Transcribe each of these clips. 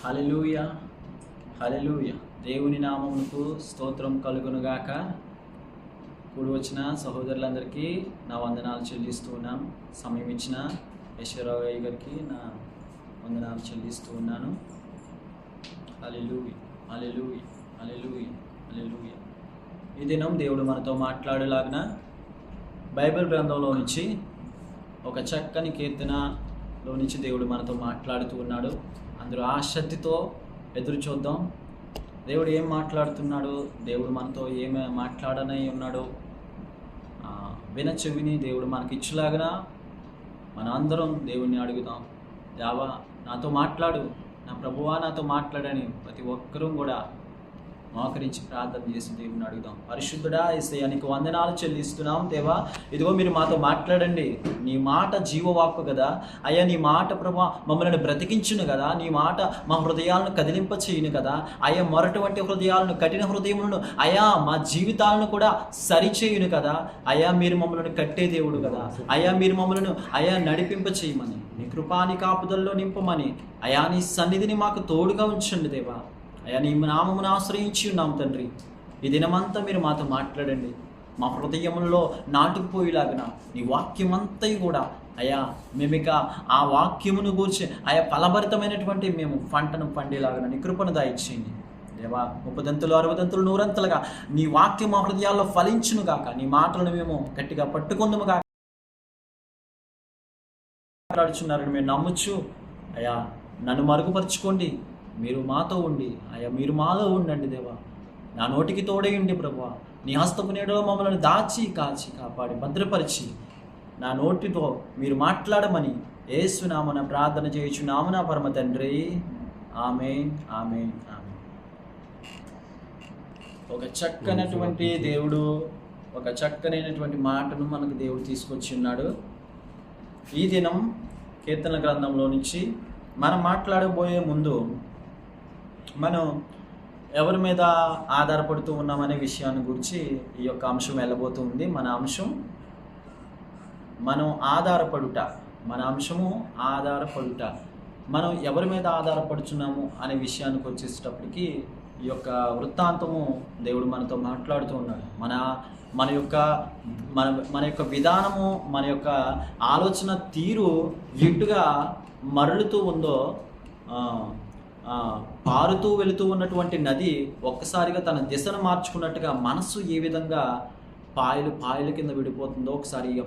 హల్లెలూయా, హల్లెలూయా. దేవుని నామమునకు స్తోత్రం కలుగునుగాక. కూడి వచ్చిన సహోదరులందరికీ నా వందనాలు చెల్లిస్తూ ఉన్నాను. సమయం ఇచ్చిన యశ్వరావు గారికి నా వందనాలు చెల్లిస్తూ ఉన్నాను. హల్లెలూయా, హల్లెలూయా, హల్లెలూయా, హల్లెలూయా. ఈ దినం దేవుడు మనతో మాట్లాడేలాగిన బైబిల్ గ్రంథంలో నుంచి ఒక చక్కని కీర్తనలో నుంచి దేవుడు మనతో మాట్లాడుతూ ఉన్నాడు. అందరూ ఆసక్తితో ఎదురు చూద్దాం. దేవుడు ఏం మాట్లాడుతున్నాడు, దేవుడు మనతో ఏమి మాట్లాడనై ఉన్నాడు, విన చెవిని దేవుడు మనకి ఇచ్చేలాగా మన అందరం దేవుణ్ణి అడుగుదాం. దేవా నాతో మాట్లాడు, నా ప్రభువా నాతో మాట్లాడని ప్రతి ఒక్కరూ కూడా మోకరించి ప్రార్థన చేసి దేవుని అడుగుదాం. పరిశుద్ధుడా యేసయ్యా నీకు వందనాలు చెల్లిస్తున్నాం. దేవా ఇదిగో మీరు మాతో మాట్లాడండి. నీ మాట జీవవాక్కు కదా అయ్యా. నీ మాట ప్రభా మమ్మల్ని బ్రతికించును కదా. నీ మాట మా హృదయాలను కదిలింప చేయును కదా అయ్యా. మొరటువంటి హృదయాలను, కఠిన హృదయములను అయ్యా మా జీవితాలను కూడా సరిచేయును కదా అయ్యా. మీరు మమ్మల్ని కట్టే దేవుడు కదా అయ్యా. మీరు మమ్మల్ని అయ్యా నడిపింప చేయమని, నీ కృపాని కాపుదల్లో నింపమని అయ్యా. నీ సన్నిధిని మాకు తోడుగా ఉంచండి దేవా అయ్యా. నీ నామమును ఆశ్రయించి ఉన్నాం తండ్రి. ఈ దినమంతా మీరు మాతో మాట్లాడండి. మా హృదయంలో నాటుకుపోయేలాగిన నీ వాక్యమంతా కూడా అయ్యా మేమిక ఆ వాక్యమును గూర్చి అయ్యా ఫలభరితమైనటువంటి మేము పంటను పండేలాగిన నీ కృపను దయచేయండి దేవా. 30 దంతులు 60 దంతులు 100 అంతలుగా నీ వాక్యం మా హృదయాల్లో ఫలించును గాక. నీ మాటలను మేము గట్టిగా పట్టుకుందుము గాక. మాట్లాడుచున్నారని మేము నమ్ముచ్చు అయ్యా. నన్ను మరుగుపరుచుకోండి. మీరు మాతో ఉండి అయ్యా, మీరు మాలో ఉండండి దేవా. నా నోటికి తోడేయండి ప్రభువా. నీ హస్తపు నీడలో మమ్మల్ని దాచి కాచి కాపాడి భద్రపరిచి నా నోటితో మీరు మాట్లాడమని యేసు నామమున ప్రార్థన చేయుచున్నాము నా పరమ తండ్రి. ఆమేన్, ఆమేన్, ఆమేన్. ఒక చక్కనటువంటి దేవుడు, ఒక చక్కనైనటువంటి మాటను మనకు దేవుడు తీసుకొచ్చి ఉన్నాడు. ఈ దినం కీర్తన గ్రంథంలో నుంచి మనం మాట్లాడబోయే ముందు మనం ఎవరి మీద ఆధారపడుతూ ఉన్నామనే విషయాన్ని గురించి ఈ యొక్క అంశం వెళ్ళబోతుంది. మన అంశం మనం ఆధారపడుట. మన అంశము ఆధారపడుట. మనం ఎవరి మీద ఆధారపడుచున్నాము అనే విషయానికి వచ్చేటప్పటికి ఈ యొక్క వృత్తాంతము దేవుడు మనతో మాట్లాడుతూ ఉన్నాడు. మన యొక్క విధానము, మన యొక్క ఆలోచన తీరు ఎటుగా మరలుతూ ఉందో, పారుతూ వెళుతూ ఉన్నటువంటి నది ఒక్కసారిగా తన దిశను మార్చుకున్నట్టుగా మనస్సు ఏ విధంగా పాయల కింద విడిపోతుందో ఒకసారి ఈ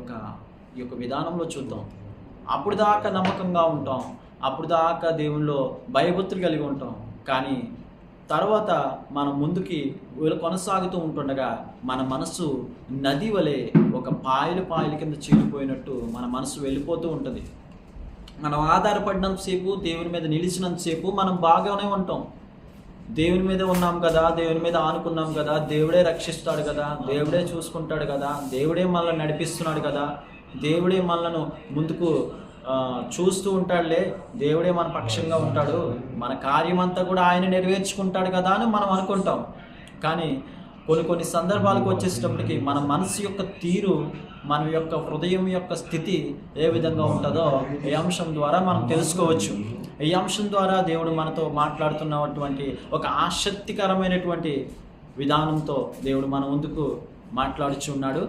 యొక్క విధానంలో చూద్దాం. అప్పుడు దాకా నమ్మకంగా ఉంటాం, అప్పుడు దాకా దేవునిలో భయభక్తులు కలిగి ఉంటాం. కానీ తర్వాత మనం ముందుకి కొనసాగుతూ ఉంటుండగా మన మనసు నది వలె ఒక పాయల కింద చీలిపోయినట్టు మన మనసు వెళ్ళిపోతూ ఉంటుంది. మనం ఆధారపడినంతసేపు, దేవుని మీద నిలిచినంతసేపు మనం బాగానే ఉంటాం. దేవుని మీద ఉన్నాం కదా, దేవుని మీద ఆనుకున్నాం కదా, దేవుడే రక్షిస్తాడు కదా, దేవుడే చూసుకుంటాడు కదా, దేవుడే మనల్ని నడిపిస్తున్నాడు కదా, దేవుడే మనలను ముందుకు చూస్తూ ఉంటాడులే, దేవుడే మన పక్షంగా ఉంటాడు, మన కార్యమంతా కూడా ఆయన నెరవేర్చుకుంటాడు కదా అని మనం అనుకుంటాం. కానీ కొన్ని సందర్భాలకు వచ్చేటప్పటికి మన మనసు యొక్క తీరు, మన యొక్క హృదయం యొక్క స్థితి ఏ విధంగా ఉంటుందో ఈ అంశం ద్వారా మనం తెలుసుకోవచ్చు. ఈ అంశం ద్వారా దేవుడు మనతో మాట్లాడుతున్నటువంటి ఒక ఆసక్తికరమైనటువంటి విధానంతో దేవుడు మన ముందుకు మాట్లాడుచున్నాడు.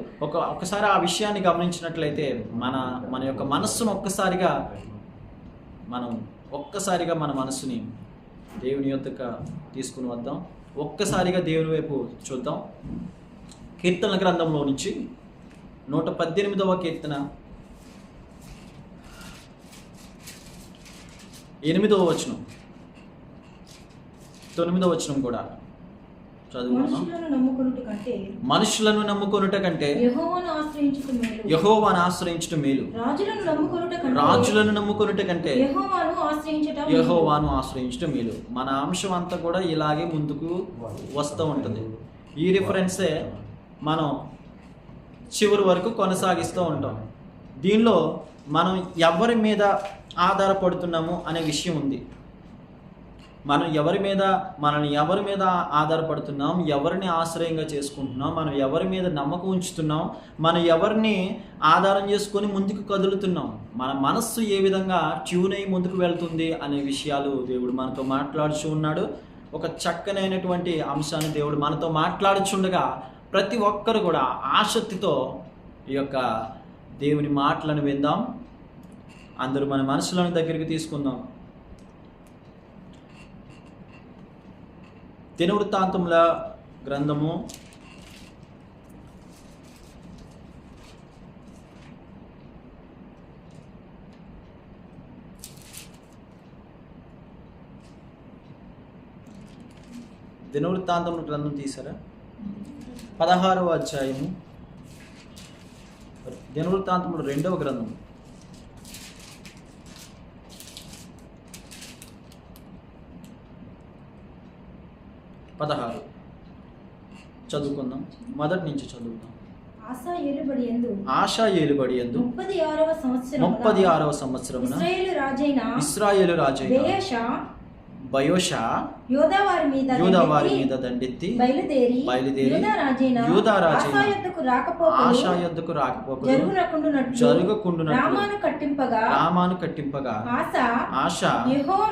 ఒకసారి ఆ విషయాన్ని గమనించినట్లయితే మన యొక్క మనస్సును ఒక్కసారిగా మన మనస్సుని దేవుని యొద్దకు తీసుకుని వద్దాం. ఒక్కసారిగా దేవుని వైపు చూద్దాం. కీర్తన గ్రంథంలో నుంచి 118వ కీర్తన 8వ వచనం 9వ వచనం కూడా చదువుకున్నాం. మనుషులను నమ్ముకొనుట కంటే యెహోవాను ఆశ్రయించుట మేలు. రాజులను నమ్ముకొనుట కంటే యెహోవాను ఆశ్రయించుట మేలు. మన అంశం అంతా కూడా ఇలాగే ముందుకు వస్తూ ఉంటుంది. ఈ రిఫరెన్సే మనం చివరి వరకు కొనసాగిస్తూ ఉంటాం. దీనిలో మనం ఎవరి మీద ఆధారపడుతున్నాము అనే విషయం ఉంది. మనం మనల్ని ఎవరి మీద ఆధారపడుతున్నాం, ఎవరిని ఆశ్రయంగా చేసుకుంటున్నాం, మనం ఎవరి మీద నమ్మకం ఉంచుతున్నాం, మనం ఎవరిని ఆధారం చేసుకొని ముందుకు కదులుతున్నాం, మన మనస్సు ఏ విధంగా ట్యూన్ అయ్యి ముందుకు వెళ్తుంది అనే విషయాలు దేవుడు మనతో మాట్లాడుచూ ఉన్నాడు. ఒక చక్కనైనటువంటి అంశాన్ని దేవుడు మనతో మాట్లాడుచుండగా ప్రతి ఒక్కరు కూడా ఆసక్తితో ఈ యొక్క దేవుని మాటలను విందాం. అందరూ మన మనసులను దగ్గరికి తీసుకుందాం. దినవృత్తాంతముల గ్రంథము 16వ గ్రంథం తీసారా? 16వ అధ్యాయము, దినవృత్తాంతములు 2వ గ్రంథం 16 చదువుకుందాం. మొదటి నుంచి చదువుతాం. ఆశా ఏలుబడియందు 36వ సంవత్సరమున ఇశ్రాయేలు రాజైన బయోషా యూదా వారి మీద దండెత్తి బయలుదేరి యూదా రాజైన ఆశా యొద్దకు రాకపోకను జరుగుకుండునట్లు రామాను కట్టింపగా ఆశా యెహోవా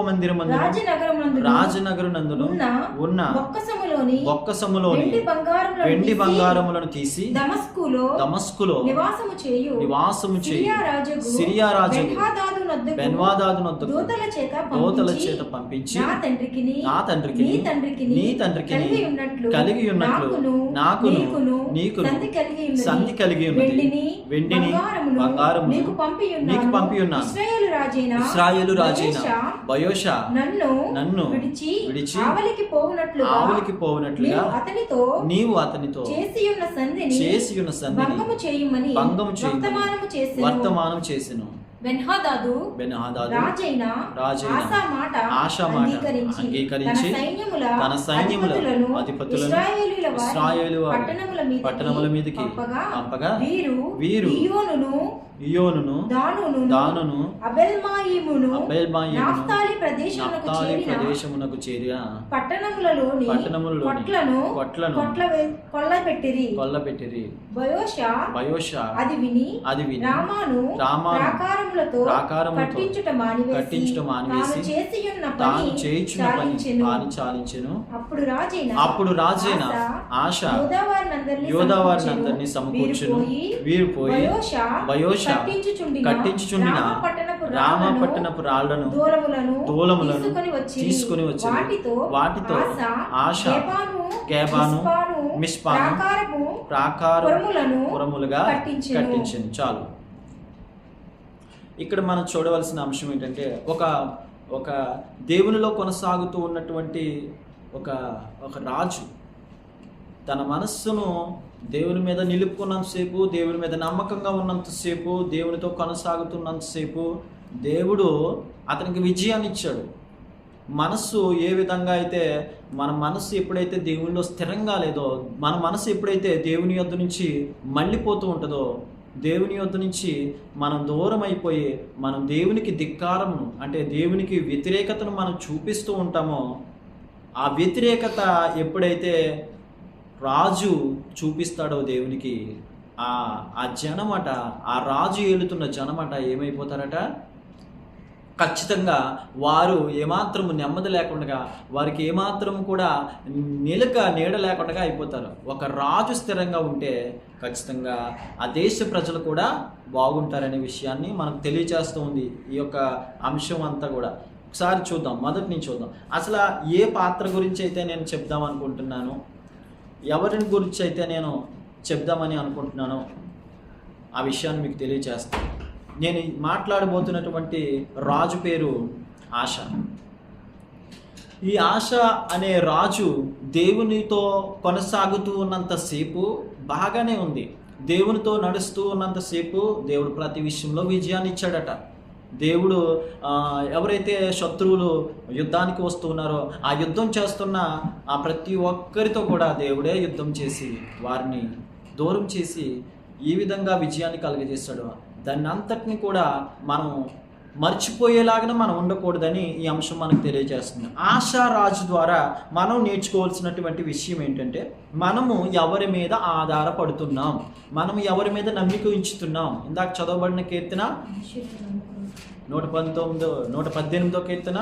మందిరమందు రాజనగరునందును ఉన్న బొక్కసములోని వెండి బంగారములను తీసి దమస్కులో నివాసము చేయు సిరియా రాజు బెన్హదదు నొద్దకు దూతల చేత పంపించి నా తండ్రికి నీ తండ్రికి కలిగి ఉన్నట్లు నాకును నీకు సంధి కలిగి ఉన్నది. వెండిని బంగారము నీకు పంపి ఉన్నాను. ఇశ్రాయేలు రాజైన బయోషా నన్ను విడిచి ఆవలికి పోవునట్లుగా నీవు అతనితో చేసి ఉన్న సంధిని భంగము చేయమని వర్తమానం చేసెను. బెన్హదదు రాజైన ఆశా మాట అంగీకరించి తన సైన్యముల అధిపతులను ఇశ్రాయేలు పట్టణముల మీదకి పంపగా వీరు ఇయోనును దానును అబెల్మాయిమును నఫ్తాలి ప్రదేశమునకు చేరిన పట్టణములలోని కొట్లను కొల్లబెట్టిరి. బయోషా అది విని రామాను ప్రాకారములతో కట్టించుట మానివేసి తాను చేయుచున్న పని చాలించెను. అప్పుడు రాజైన ఆశా యోధావారినందరినీ సమకూర్చెను. వీరు పోయి బయోషా కట్టించుచుండిన రామ పట్టణపు రాళ్లను దూలములను తీసుకుని వచ్చి వాటితో ఆశా గేబాను మిష్పాను ప్రాకారములుగా కట్టించింది. చాలు. ఇక్కడ మనం చూడవలసిన అంశం ఏంటంటే ఒక దేవునిలో కొనసాగుతూ ఉన్నటువంటి ఒక రాజు తన మనస్సును దేవుని మీద నిలుపుకున్నంతసేపు, దేవుని మీద నమ్మకంగా ఉన్నంతసేపు, దేవునితో కొనసాగుతున్నంతసేపు దేవుడు అతనికి విజయాన్ని ఇచ్చాడు. మనస్సు ఏ విధంగా అయితే మన మనస్సు ఎప్పుడైతే దేవునిలో స్థిరంగా లేదో, మన మనస్సు ఎప్పుడైతే దేవుని యొద్ద నుంచి మళ్ళీపోతూ ఉంటుందో, దేవుని యొద్ద నుంచి మనం దూరం అయిపోయి మనం దేవునికి ధిక్కారమును అంటే దేవునికి వ్యతిరేకతను మనం చూపిస్తూ ఉంటామో, ఆ వ్యతిరేకత ఎప్పుడైతే రాజు చూపిస్తాడో దేవునికి, ఆ జనమట, ఆ రాజు ఏలుతున్న జనమట ఏమైపోతారట? ఖచ్చితంగా వారు ఏమాత్రము నెమ్మది లేకుండా, వారికి ఏమాత్రము కూడా నీడ లేకుండా అయిపోతారు. ఒక రాజు స్థిరంగా ఉంటే ఖచ్చితంగా ఆ దేశ ప్రజలు కూడా బాగుంటారనే విషయాన్ని మనకు తెలియజేస్తూ ఉంది ఈ యొక్క అంశం అంతా కూడా. ఒకసారి చూద్దాం, మొదటి నుంచి చూద్దాం. అసలు ఏ పాత్ర గురించి అయితే నేను చెప్దాం అనుకుంటున్నాను, ఎవరిని గురించి అయితే నేను చెప్దామని అనుకుంటున్నానో ఆ విషయాన్ని మీకు తెలియజేస్తాను. నేను మాట్లాడబోతున్నటువంటి రాజు పేరు ఆశ. ఈ ఆశ అనే రాజు దేవునితో కొనసాగుతూ ఉన్నంతసేపు బాగానే ఉంది. దేవునితో నడుస్తూ ఉన్నంతసేపు దేవుడు ప్రతి విషయంలో విజయాన్ని ఇచ్చాడట. దేవుడు ఎవరైతే శత్రువులు యుద్ధానికి వస్తున్నారో ఆ యుద్ధం చేస్తున్న ఆ ప్రతి ఒక్కరితో కూడా దేవుడే యుద్ధం చేసి వారిని దూరం చేసి ఈ విధంగా విజయాన్ని కలుగజేస్తాడు. దాన్ని అంతటిని కూడా మనం మర్చిపోయేలాగా మనం ఉండకూడదని ఈ అంశం మనకు తెలియజేస్తుంది. ఆశారాజు ద్వారా మనం నేర్చుకోవాల్సినటువంటి విషయం ఏంటంటే, మనము ఎవరి మీద ఆధారపడుతున్నాం, మనం ఎవరి మీద నమ్మిక ఉంచుతున్నాం. ఇందాక చదవబడిన కీర్తన 118వ కీర్తన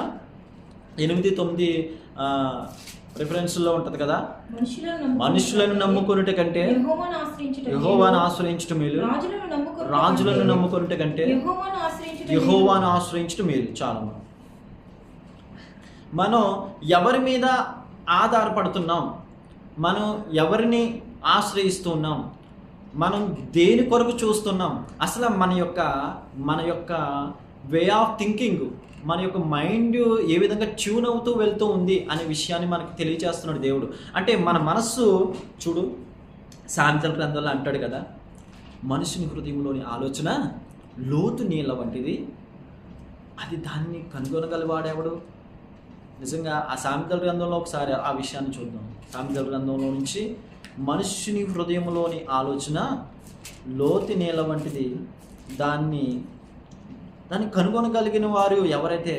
8-9 రిఫరెన్స్లో ఉంటుంది కదా, మనుషులను నమ్ముకొనుట కంటే యెహోవాను ఆశ్రయించటం మేలు, రాజులను నమ్ముకొనుట కంటే యెహోవాను ఆశ్రయించటం మేలు. చాలా మనం ఎవరి మీద ఆధారపడుతున్నాం, మనం ఎవరిని ఆశ్రయిస్తున్నాం, మనం దేని కొరకు చూస్తున్నాం, అసలు మన యొక్క వే ఆఫ్ థింకింగ్, మన యొక్క మైండ్ ఏ విధంగా ట్యూన్ అవుతూ వెళ్తూ ఉంది అనే విషయాన్ని మనకు తెలియజేస్తున్నాడు దేవుడు. అంటే మన మనస్సు చూడు, సామెతల గ్రంథంలో అంటాడు కదా, మనుషుని హృదయంలోని ఆలోచన లోతు నీళ్ళ వంటిది, అది దాన్ని కనుగొనగలవాడెవడు. నిజంగా ఆ సామెతల గ్రంథంలో ఒకసారి ఆ విషయాన్ని చూద్దాం. సామెతల గ్రంథంలో నుంచి, మనుష్యుని హృదయంలోని ఆలోచన లోతు నీళ్ళ వంటిది, దాన్ని కనుగొనగలిగిన వారు ఎవరైతే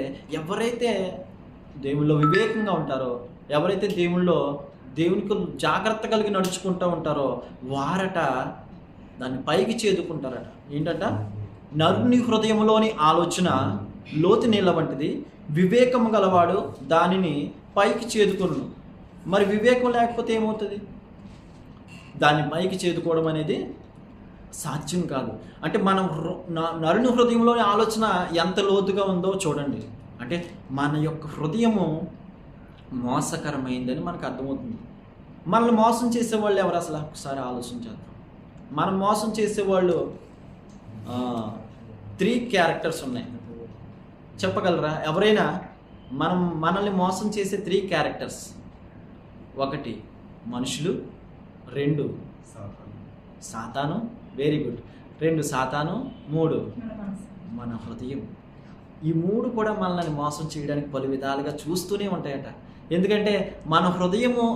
దేవుళ్ళో వివేకంగా ఉంటారో, ఎవరైతే దేవునికి జాగ్రత్త కలిగి నడుచుకుంటూ ఉంటారో వారట దాన్ని పైకి చేదుకుంటారట. ఏంటంట? నరుని హృదయంలోని ఆలోచన లోతు నీళ్ళ వంటిది, వివేకము గలవాడు దానిని పైకి చేదుకొను. మరి వివేకం లేకపోతే ఏమవుతుంది? దాన్ని పైకి చేదుకోవడం అనేది సాధ్యం కాదు. అంటే మనం నరుని హృదయంలోని ఆలోచన ఎంత లోతుగా ఉందో చూడండి. అంటే మన యొక్క హృదయము మోసకరమైందని మనకు అర్థమవుతుంది. మనల్ని మోసం చేసేవాళ్ళు ఎవరు అసలు? ఒకసారి ఆలోచించేద్దాం. మనం మోసం చేసేవాళ్ళు 3 క్యారెక్టర్స్ ఉన్నాయి. చెప్పగలరా ఎవరైనా? మనల్ని మోసం చేసే 3 క్యారెక్టర్స్. 1 మనుషులు, 2 సాతాను, వెరీ గుడ్, 2 సాతాను, 3 మన హృదయం. ఈ 3 కూడా మనల్ని మోసం చేయడానికి పలు విధాలుగా చూస్తూనే ఉంటాయట. ఎందుకంటే మన హృదయము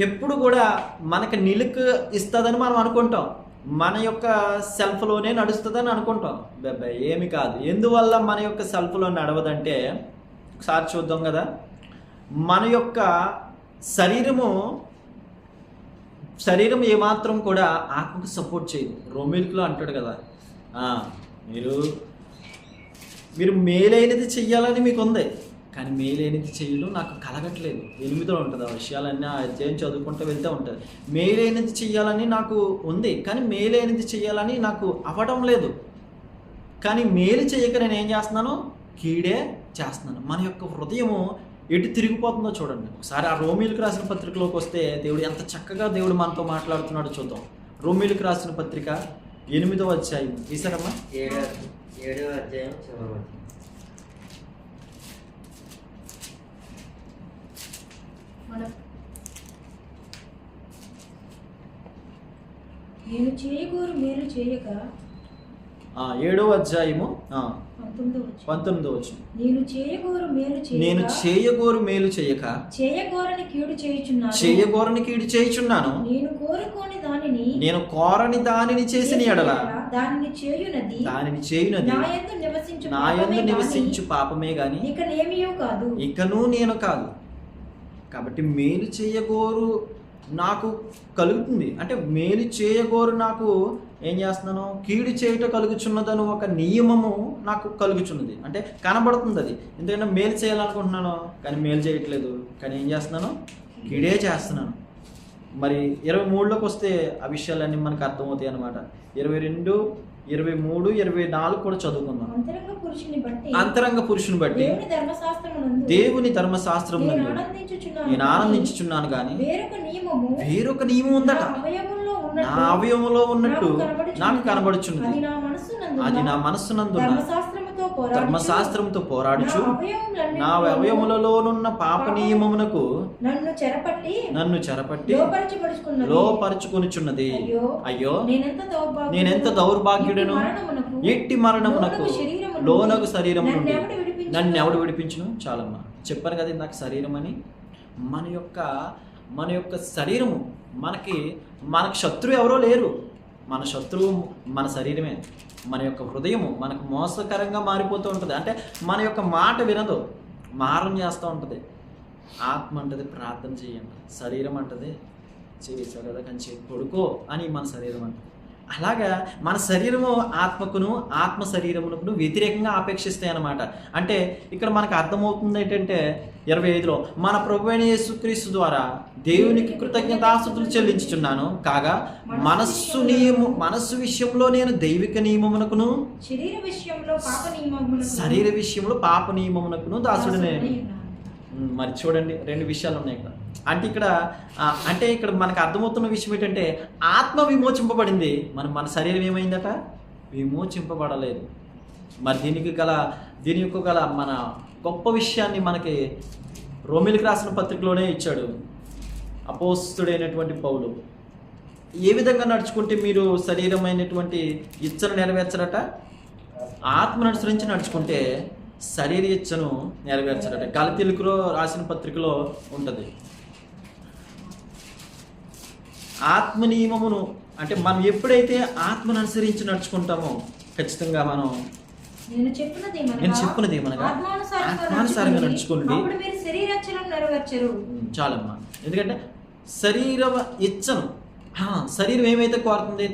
ఎప్పుడు కూడా మనకు నిలుకు ఇస్తుందని మనం అనుకుంటాం, మన యొక్క సెల్ఫ్లోనే నడుస్తుందని అనుకుంటాం. బాబాయ్ ఏమి కాదు. ఎందువల్ల మన యొక్క సెల్ఫ్లో నడవదంటే ఒకసారి చూద్దాం కదా. మన యొక్క శరీరం ఏమాత్రం కూడా ఆత్మకు సపోర్ట్ చేయదు. రోమిల్క్లో అంటాడు కదా, మీరు మేలైనది చెయ్యాలని మీకు ఉంది, కానీ మేలైనది చేయడం నాకు కలగట్లేదు. 8లో ఉంటుంది ఆ విషయాలన్నీ. ఆ అధ్యాయం చదువుకుంటూ వెళ్తూ ఉంటుంది. మేలైనది చెయ్యాలని నాకు ఉంది, కానీ మేలైనది చెయ్యాలని నాకు అవ్వడం లేదు. కానీ మేలు చేయక నేను ఏం చేస్తున్నాను? కీడే చేస్తున్నాను. మన యొక్క హృదయము ఎటు తిరిగిపోతుందో చూడండి. ఒకసారి ఆ రోమీలకు రాసిన పత్రికలోకి వస్తే దేవుడు ఎంత చక్కగా దేవుడు మనతో మాట్లాడుతున్నాడో చూద్దాం. రోమీలకు రాసిన పత్రిక 8వ అధ్యాయం తీసారమ్మా. 7వ అధ్యాయం చదవండి. నేను చేయగోరు మేలు చేయక 7వ అధ్యాయము 19వ వచనం. నేను చేయగోరు మేలు చేయక చేయగోరని కీడు చేయుచున్నాను. నేను కోరని దానిని చేసిన ఎడల దానిని చేయునది నా యందు నివసించు పాపమే గాని ఇకను నేను కాదు. కాబట్టి మేలు చేయగోరు నాకు కలుగుతుంది. అంటే మేలు చేయగోరు నాకు ఏం చేస్తున్నాను? కీడు చేయట కలుగుచున్నదని ఒక నియమము నాకు కలుగుచున్నది. అంటే కనబడుతుంది అది. ఎందుకంటే మేలు చేయాలనుకుంటున్నాను కానీ మేలు చేయట్లేదు, కానీ ఏం చేస్తున్నాను? కీడే చేస్తున్నాను. మరి 23లోకి వస్తే ఆ విషయాలన్నీ మనకు అర్థమవుతాయి అన్నమాట. 22, 23, 24 కూడా చదువుకుందాం. అంతరంగ పురుషుని బట్టి దేవుని ధర్మశాస్త్రం నేను ఆనందించుచున్నాను కానీ వేరొక నియమం ఉందట నా అవయవంలో ఉన్నట్టు నాకు కనబడుచున్నది. అది నా మనస్సునందున ధర్మశాస్త్రంతో పోరాడుచు నా అవయములలోనున్న పాప నియమమునకు నన్ను చెరపట్టి లోపరుచుకొనుచున్నది. అయ్యో నేనెంత దౌర్భాగ్యుడను! ఎట్టి మరణమునకు లోనగు శరీరం నుండి నన్ను ఎవడు విడిపించును? చాలమ్మా చెప్పాను కదా ఇందాక శరీరం అని. మన యొక్క శరీరము మనకు శత్రువు ఎవరో లేరు. మన శత్రువు మన శరీరమే, మన యొక్క హృదయము మనకు మోసకరంగా మారిపోతూ ఉంటుంది. అంటే మన యొక్క మాట వినదు, మారం చేస్తూ ఉంటుంది. ఆత్మ అంటది ప్రార్థన చేయండి, శరీరం అంటది చేసావు కదా కానీ పడుకో అని మన శరీరం అంటది. అలాగా మన శరీరము ఆత్మకును, ఆత్మ శరీరమునకును వ్యతిరేకంగా ఆపేక్షిస్తాయి అన్నమాట. అంటే ఇక్కడ మనకు అర్థమవుతుంది ఏంటంటే 25లో మన ప్రభువైన యేసుక్రీస్తు ద్వారా దేవునికి కృతజ్ఞతాస్తుతులు చెల్లించుచున్నాను, కాగా మనస్సు విషయంలో నేను దైవిక నియమమునకును శరీర విషయంలో పాప నియమమునకును దాసుడినే. మరి చూడండి, 2 విషయాలు ఉన్నాయి ఇక్కడ. అంటే ఇక్కడ మనకు అర్థమవుతున్న విషయం ఏంటంటే ఆత్మ విమోచింపబడింది, మన శరీరం ఏమైందట? విమోచింపబడలేదు. మరి దీని యొక్క గల మన గొప్ప విషయాన్ని మనకి రోమిలికి రాసిన పత్రికలోనే ఇచ్చాడు అపోస్తుడైనటువంటి పౌలు. ఏ విధంగా నడుచుకుంటే మీరు శరీరమైనటువంటి ఇచ్చను నెరవేర్చరట? ఆత్మను అనుసరించి నడుచుకుంటే శరీర ఇచ్చను నెరవేర్చరట. గలతీయులకు రాసిన పత్రికలో ఉంటుంది. ఆత్మ నియమమును అంటే మనం ఎప్పుడైతే ఆత్మను అనుసరించి నడుచుకుంటామో ఖచ్చితంగా నేను చెప్పినది ఏమనగా ఆత్మానుసారంగా నడుచుకోండి చాలమ్మా. ఎందుకంటే శరీర ఇచ్చను, శరీరం ఏమైతే కోరుతుంది,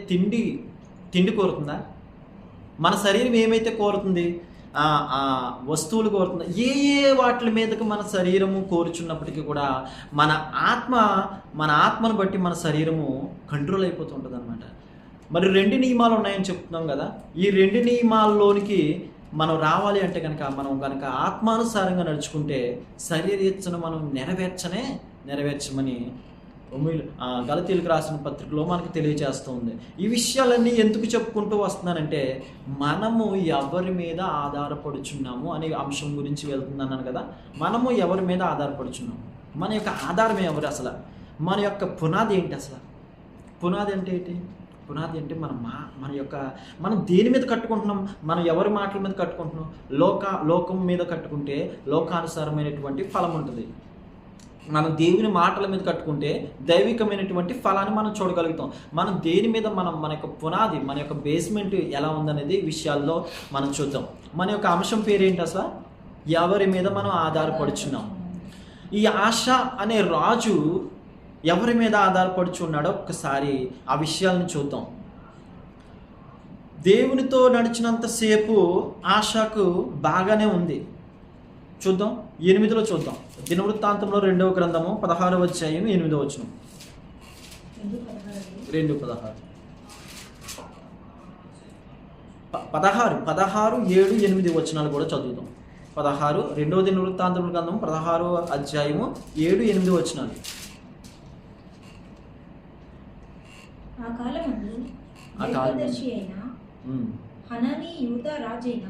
తిండి కోరుతుందా? మన శరీరం ఏమైతే కోరుతుంది, వస్తువులు కోరుతుంది. ఏ వాటి మీదకి మన శరీరము కోరుచున్నప్పటికీ కూడా మన ఆత్మను బట్టి మన శరీరము కంట్రోల్ అయిపోతుంటుంది అనమాట. మరి 2 నియమాలు ఉన్నాయని చెప్తున్నాం కదా. ఈ 2 నియమాల్లోనికి మనం రావాలి అంటే కనుక ఆత్మానుసారంగా నడుచుకుంటే శరీర ఇచ్చను మనం నెరవేర్చమని గలతీయులకు రాసిన పత్రికలో మనకు తెలియజేస్తుంది. ఈ విషయాలన్నీ ఎందుకు చెప్పుకుంటూ వస్తున్నానంటే మనము ఎవరి మీద ఆధారపడుచున్నాము అనే అంశం గురించి వెళ్తున్నాను కదా. మనము ఎవరి మీద ఆధారపడుచున్నాము, మన యొక్క ఆధారం ఎవరు, అసలు మన యొక్క పునాది ఏంటి? అసలు పునాది అంటే ఏంటి? పునాది అంటే మనం దేని మీద కట్టుకుంటున్నాం? మనం ఎవరి మాటల మీద కట్టుకుంటున్నాం? లోకం మీద కట్టుకుంటే లోకానుసారమైనటువంటి ఫలం ఉంటుంది. మనం దేవుని మాటల మీద కట్టుకుంటే దైవికమైనటువంటి ఫలాన్ని మనం చూడగలుగుతాం. మనం దేని మీద మన యొక్క పునాది, మన యొక్క బేస్మెంట్ ఎలా ఉందనేది విషయాల్లో మనం చూద్దాం. మన యొక్క అంశం పేరేంటి? అసలు ఎవరి మీద మనం ఆధారపడుచున్నాం. ఈ ఆశ అనే రాజు ఎవరి మీద ఆధారపడుచున్నాడో ఒక్కసారి ఆ విషయాలను చూద్దాం. దేవునితో నడిచినంతసేపు ఆశకు బాగానే ఉంది. చూద్దాం 8లో చూద్దాం. దినవృత్తాంతంలో 2వ గ్రంథము 16వ అధ్యాయం 8వ వచనం. 2:16 16, 7, 8 వచనాలు కూడా చదువుతాం. 16 2వ దినవృత్తాంతముల గ్రంథం 16వ అధ్యాయము 7, 8 వచనాలు. ఆ కాలమందు హనానీ యూదా రాజైన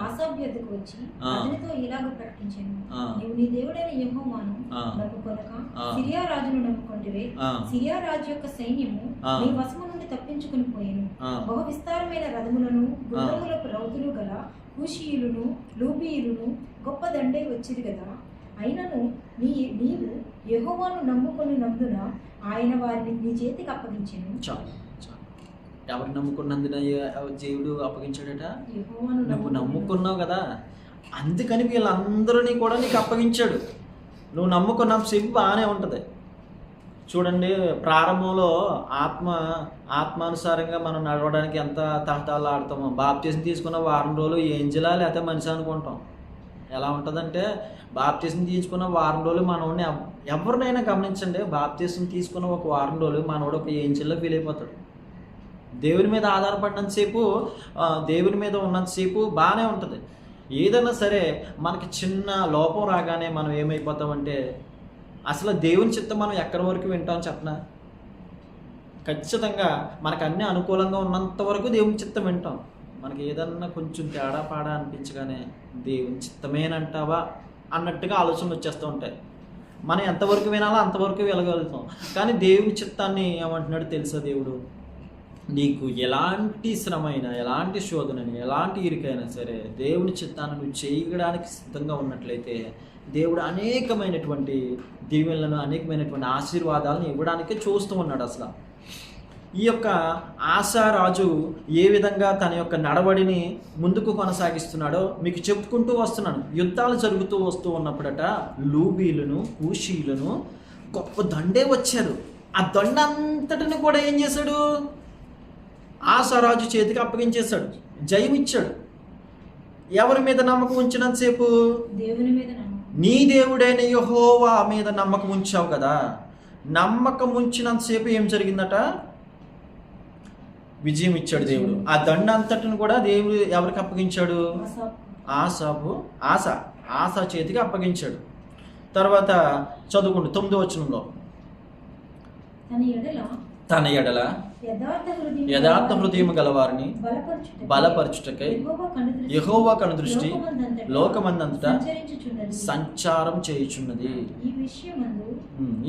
ఆసాబ్ యొద్దకు వచ్చి అతనితో ఇలాగ ప్రకటించాను, నీవు నీ దేవుడైన యెహోవాను నమ్ముకొనక సిరియా రాజును నమ్ముకొంటివే. సిరియా రాజు యొక్క సైన్యము నీ వశము నుండి తప్పించుకుని పోయాను. బహు విస్తారమైన రథములను గుర్రములకు రౌతులు గల కూషీయులను లూబీయులను గొప్ప దండే వచ్చింది కదా. అయినను నీవు యెహోవాను నమ్ముకొనినందున ఆయన వారిని నీ చేతికి అప్పగించాను. ఎవరు నమ్ముకున్నందున దేవుడు అప్పగించాడట? నువ్వు నమ్ముకున్నావు కదా, అందుకని వీళ్ళందరినీ కూడా నీకు అప్పగించాడు. నువ్వు నమ్ముకున్న సేపు బాగానే ఉంటుంది. చూడండి, ప్రారంభంలో ఆత్మానుసారంగా మనం నడవడానికి ఎంత తహతాలు ఆడతామో. బాప్తిజం తీసుకున్న వారం రోజులు ఏంజిలా లేకపోతే మనిషి అనుకుంటాం. ఎలా ఉంటుందంటే బాప్తిజం తీసుకున్న వారం రోజులు మనోడిని ఎవరినైనా గమనించండి, బాప్తిజం తీసుకున్న ఒక వారం రోజులు మనోడు ఒక ఏంజిల్లో ఫీల్ అయిపోతాడు. దేవుని మీద ఆధారపడినంతసేపు, దేవుని మీద ఉన్నంతసేపు బాగానే ఉంటుంది. ఏదైనా సరే మనకి చిన్న లోపం రాగానే మనం ఏమైపోతామంటే అసలు దేవుని చిత్తం మనం ఎక్కడి వరకు వింటాం చెప్పనా? ఖచ్చితంగా మనకు అన్నీ అనుకూలంగా ఉన్నంత వరకు దేవుని చిత్తం వింటాం. మనకి ఏదన్నా కొంచెం తేడా పాడా అనిపించగానే దేవుని చిత్తమేనంటావా అన్నట్టుగా ఆలోచనలు వచ్చేస్తూ ఉంటాయి. మనం ఎంతవరకు వినాలో అంతవరకు వెళ్ళగలుగుతాం. కానీ దేవుని చిత్తాన్ని ఏమంటున్నాడు తెలుసా? దేవుడు నీకు ఎలాంటి శ్రమైనా, ఎలాంటి శోధనని, ఎలాంటి ఇరికైనా సరే దేవుని చిత్తాన్ని నువ్వు చేయడానికి సిద్ధంగా ఉన్నట్లయితే దేవుడు అనేకమైనటువంటి దీవెనలను, అనేకమైనటువంటి ఆశీర్వాదాలను ఇవ్వడానికే చూస్తూ ఉన్నాడు. అసలు ఈ యొక్క ఆశారాజు ఏ విధంగా తన యొక్క నడవడిని ముందుకు కొనసాగిస్తున్నాడో మీకు చెప్పుకుంటూ వస్తున్నాను. యుద్ధాలు జరుగుతూ వస్తూ ఉన్నప్పుడట లూబీలను కూషీలను గొప్ప దండే వచ్చారు. ఆ దండ అంతటిని కూడా ఏం చేశాడు? ఆశారాజు చేతికి అప్పగించేశాడు, జయమిచ్చాడు. ఎవరి మీద నమ్మకం ఉంచినంతసేపు? దేవుని మీద నమ్మకం. నీ దేవుడైన యెహోవా మీద నమ్మకం ఉంచావు కదా. నమ్మకం ఉంచినంతసేపు ఏం జరిగిందట? విజయం ఇచ్చాడు దేవుడు. ఆ దండ అంతటిని కూడా దేవుడు ఎవరికి అప్పగించాడు? ఆశ చేతికి అప్పగించాడు. తర్వాత చదువుకుంటూ 9వ వచనంలో, తన ఎడల యథార్థ హృదయం గలవారిని బలపరచుటకై యెహోవా కనుదృష్టి లోకమందంతటా సంచారం చేయుచున్నది.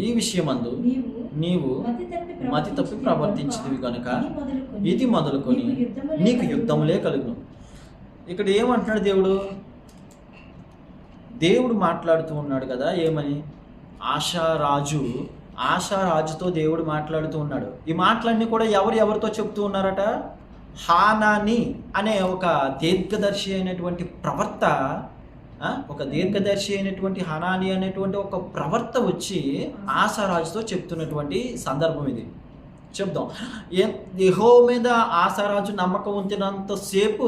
ఈ విషయమందు నీవు మతి తప్పి ప్రవర్తించితివి కనుక ఇది మొదలుకొని నీకు యుద్ధములే కలుగును. ఇక్కడ ఏమంటున్నాడు దేవుడు? దేవుడు మాట్లాడుతూ ఉన్నాడు కదా, ఏమని? ఆశారాజుతో దేవుడు మాట్లాడుతూ ఉన్నాడు. ఈ మాటలన్నీ కూడా ఎవరితో చెప్తూ ఉన్నారట? హానాని అనే ఒక దీర్ఘదర్శి అయినటువంటి ప్రవర్త, హనాని అనేటువంటి ఒక ప్రవర్త వచ్చి ఆశారాజుతో చెప్తున్నటువంటి సందర్భం ఇది. చెప్దాం. యెహోవా మీద ఆశారాజు నమ్మకం ఉంచినంతసేపు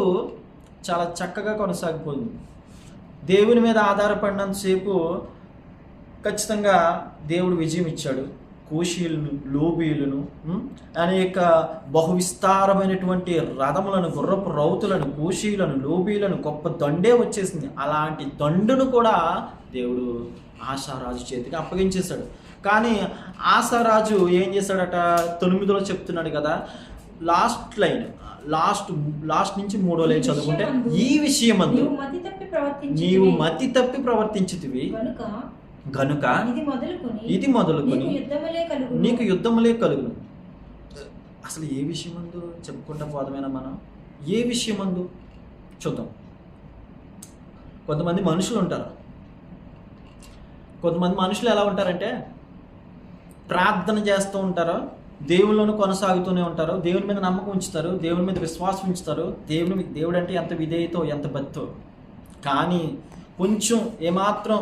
చాలా చక్కగా కొనసాగిపోయింది. దేవుని మీద ఆధారపడినంతసేపు ఖచ్చితంగా దేవుడు విజయం ఇచ్చాడు. కూషీలను, లోబీలను, అనేక బహువిస్తారమైనటువంటి రథములను, గుర్రపు రౌతులను, కూషీలను, లోబీలను గొప్ప దండే వచ్చేసింది. అలాంటి దండును కూడా దేవుడు ఆశారాజు చేతికి అప్పగించేశాడు. కానీ ఆశారాజు ఏం చేశాడట? 9లో చెప్తున్నాడు కదా, లాస్ట్ లైన్, లాస్ట్ నుంచి 3వ లైన్ చదువుకుంటే, ఈ విషయమందు నీవు మతి తప్పి ప్రవర్తించితివి గనుక ఇది మొదలుకొని నీకు యుద్ధములే కలుగును. అసలు ఏ విషయమందు చెప్పుకుంటా పోదమైనా మనం? ఏ విషయమందు చూద్దాం. కొంతమంది మనుషులు ఎలా ఉంటారంటే, ప్రార్థన చేస్తూ ఉంటారు, దేవుళ్ళను కొనసాగుతూనే ఉంటారు, దేవుని మీద నమ్మకం ఉంచుతారు, దేవుని మీద విశ్వాసం ఉంచుతారు, దేవుడు అంటే ఎంత విధేయతో, ఎంత భక్తో. కానీ కొంచెం ఏమాత్రం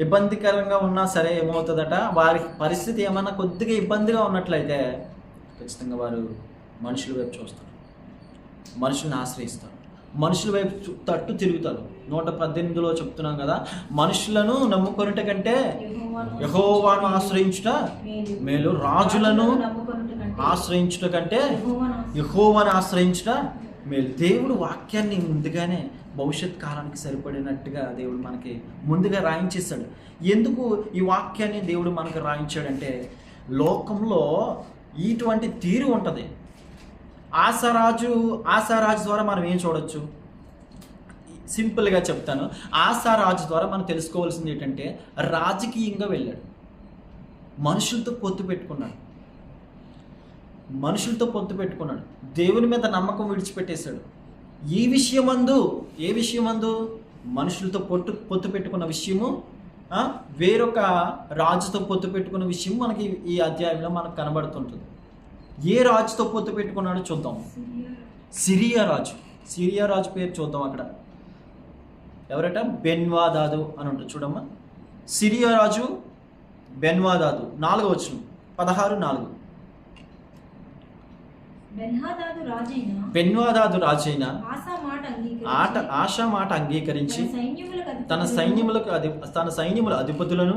ఇబ్బందికరంగా ఉన్నా సరే ఏమవుతుందట, వారి పరిస్థితి ఏమన్నా కొద్దిగా ఇబ్బందిగా ఉన్నట్లయితే ఖచ్చితంగా వారు మనుషుల వైపు చూస్తారు, మనుషుల్ని ఆశ్రయిస్తారు, మనుషుల వైపు తట్టు తిరుగుతారు. 118లో చెప్తున్నాం కదా, మనుషులను నమ్ముకొనుట కంటే యెహోవాను ఆశ్రయించుట మేలు, రాజులను ఆశ్రయించుట కంటే యెహోవాను ఆశ్రయించుట మేలు. దేవుడు వాక్యాన్ని ముందుగానే భవిష్యత్ కాలానికి సరిపడినట్టుగా దేవుడు మనకి ముందుగా రాయించేశాడు. ఎందుకు ఈ వాక్యాన్ని దేవుడు మనకు రాయించాడంటే, లోకంలో ఇటువంటి తీరు ఉంటుంది. ఆశారాజు ద్వారా మనం ఏం చూడొచ్చు? సింపుల్గా చెప్తాను. ఆశారాజు ద్వారా మనం తెలుసుకోవాల్సింది ఏంటంటే, రాజకీయంగా వెళ్ళాడు, మనుషులతో పొత్తు పెట్టుకున్నాడు, దేవుని మీద నమ్మకం విడిచిపెట్టేశాడు. ఏ విషయమందు మనుషులతో పొత్తు పెట్టుకున్న విషయము, వేరొక రాజుతో పొత్తు పెట్టుకున్న విషయం మనకి ఈ అధ్యాయంలో మనకు కనబడుతుంటుంది. ఏ రాజుతో పొత్తు పెట్టుకున్నాడో చూద్దాం. సిరియా రాజు పేరు చూద్దాం. అక్కడ ఎవరట? బెన్వాదాదు అని ఉంటుంది చూడమ్మా. సిరియా రాజు బెన్వాదాదు, 4వ వచనం 16:4. బెన్వాదాదు రాజైన ఆశా మాట అంగీకరించి తన సైన్యముల అధిపతులను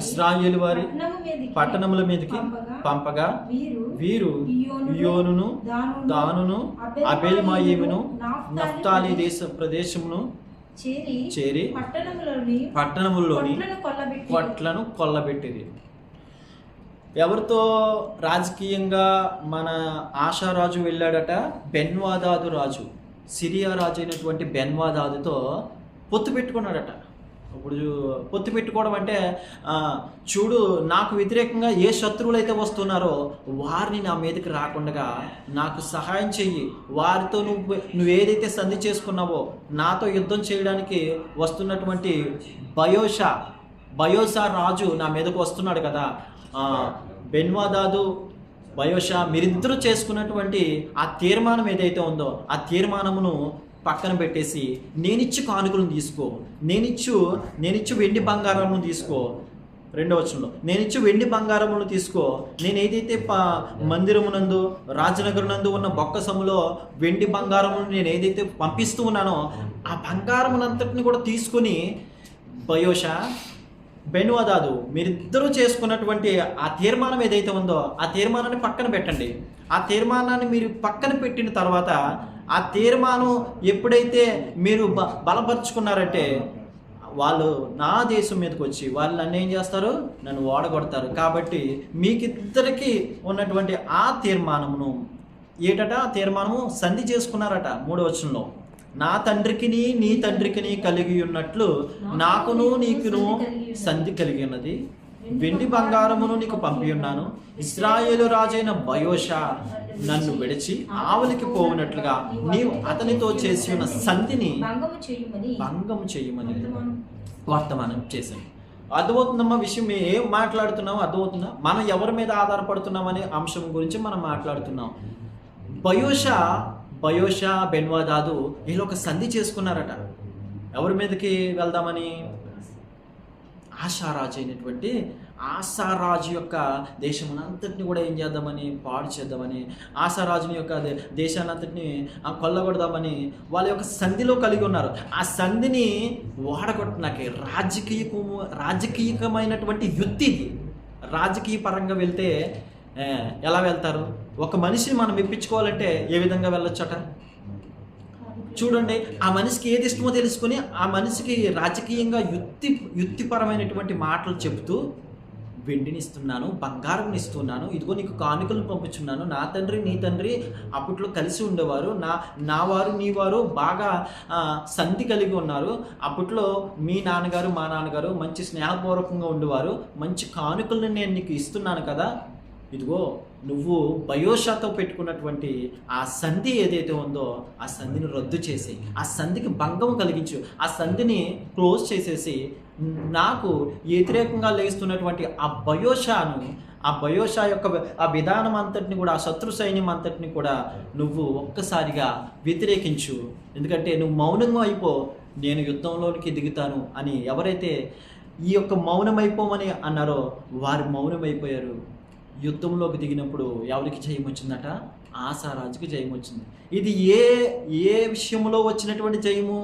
ఇశ్రాయేలు వారి పట్టణముల మీదకి పంపగా వీరు ఇయ్యోనును, దానును, అబేల్మాయీమును, నఫ్తాలి ప్రదేశమును చేరి పట్టణములోని కొట్లను కొల్లబెట్టిరి. ఎవరితో రాజకీయంగా మన ఆశారాజు వెళ్ళాడట? బెన్వాదాదు రాజు, సిరియా రాజు అయినటువంటి బెన్వాదాదుతో పొత్తు పెట్టుకున్నాడట. ఇప్పుడు పొత్తు పెట్టుకోవడం అంటే, చూడు, నాకు వ్యతిరేకంగా ఏ శత్రువులు అయితే వస్తున్నారో వారిని నా మీదకి రాకుండా నాకు సహాయం చెయ్యి, వారితో నువ్వు ఏదైతే సంధి చేసుకున్నావో నాతో యుద్ధం చేయడానికి వస్తున్నటువంటి బయోషా రాజు నా మీదకు వస్తున్నాడు కదా, బెన్వాదాదు బయోషా మీరిద్దరూ చేసుకున్నటువంటి ఆ తీర్మానం ఏదైతే ఉందో ఆ తీర్మానమును పక్కన పెట్టేసి నేనిచ్చు కానుకలను తీసుకో, నేనిచ్చు వెండి బంగారమును తీసుకో. 2వ వచనంలో నేనిచ్చు వెండి బంగారమును తీసుకో, నేను ఏదైతే మందిరమునందు రాజనగరునందు ఉన్న బొక్కసములో వెండి బంగారమును నేను ఏదైతే పంపిస్తూ ఉన్నానో ఆ బంగారమునంతటిని కూడా తీసుకుని బయోషా బెన్హదదు మీరిద్దరూ చేసుకున్నటువంటి ఆ తీర్మానం ఏదైతే ఉందో ఆ తీర్మానాన్ని పక్కన పెట్టండి. ఆ తీర్మానాన్ని మీరు పక్కన పెట్టిన తర్వాత ఆ తీర్మానం ఎప్పుడైతే మీరు బలపరుచుకున్నారంటే వాళ్ళు నా దేశం మీదకి వచ్చి వాళ్ళు నన్ను ఏం చేస్తారు, నన్ను ఓడగొడతారు. కాబట్టి మీకిద్దరికి ఉన్నటువంటి ఆ తీర్మానమును ఏటట ఆ తీర్మానము సంధి చేసుకున్నారట. 3వ వచనంలో నా తండ్రికిని నీ తండ్రికిని కలిగి ఉన్నట్లు నాకును నీకును సంధి కలిగి ఉన్నది, వెండి బంగారమును నీకు పంపి ఉన్నాను. ఇశ్రాయేలు రాజైన బయోషా నన్ను విడిచి ఆవులకి పోవునట్లుగా నీవు అతనితో చేసి ఉన్న సంధిని భంగము చేయమని వర్తమానం చేశాను. అర్థమవుతుందమ్మా విషయం? ఏం మాట్లాడుతున్నామో అర్థమవుతుందా? మనం ఎవరి మీద ఆధారపడుతున్నాం అనే అంశం గురించి మనం మాట్లాడుతున్నాం. బయోషా బెన్హదదు వీళ్ళు ఒక సంధి చేసుకున్నారట. ఎవరి మీదకి వెళ్దామని? ఆశారాజు అయినటువంటి ఆశారాజు యొక్క దేశమునంతటిని కూడా ఏం చేద్దామని, పాడు చేద్దామని, ఆశారాజుని యొక్క దేశాన్నంతటిని కొల్లగొడదామని వాళ్ళ యొక్క సంధిలో కలిగి ఉన్నారు. ఆ సంధిని ఓడగొట్టడానికి రాజకీయమైనటువంటి యుద్ధి ఇది. రాజకీయ పరంగా వెళ్తే ఎలా వెళ్తారు? ఒక మనిషిని మనం మెప్పించుకోవాలంటే ఏ విధంగా వెళ్ళొచ్చట చూడండి. ఆ మనిషికి ఏది ఇష్టమో తెలుసుకొని ఆ మనిషికి రాజకీయంగా యుక్తిపరమైనటువంటి మాటలు చెబుతూ వెండిని ఇస్తున్నాను, బంగారం ఇస్తున్నాను, ఇదిగో నీకు కానుకలు పంపించున్నాను, నా తండ్రి నీ తండ్రి అప్పట్లో కలిసి ఉండేవారు, నా వారు నీ వారు బాగా సంధి కలిగి ఉన్నారు, అప్పట్లో మీ నాన్నగారు మా నాన్నగారు మంచి స్నేహపూర్వకంగా ఉండేవారు, మంచి కానుకలను నేను నీకు ఇస్తున్నాను కదా, ఇదిగో నువ్వు బయోషాతో పెట్టుకున్నటువంటి ఆ సంధి ఏదైతే ఉందో ఆ సంధిని రద్దు చేసి ఆ సంధికి భంగం కలిగించు, ఆ సంధిని క్లోజ్ చేసేసి నాకు వ్యతిరేకంగా లేస్తున్నటువంటి ఆ బయోషా యొక్క ఆ విధానం అంతటిని కూడా, ఆ శత్రు సైన్యం అంతటిని కూడా నువ్వు ఒక్కసారిగా వ్యతిరేకించు, ఎందుకంటే నువ్వు మౌనంగా అయిపో, నేను యుద్ధంలోనికి దిగుతాను అని ఎవరైతే ఈ యొక్క మౌనమైపోమని అన్నారో వారు మౌనమైపోయారు. యుద్ధంలోకి దిగినప్పుడు ఎవరికి జయం వచ్చిందట? ఆశారాజుకి జయం వచ్చింది. ఇది ఏ విషయంలో వచ్చినటువంటి జయము?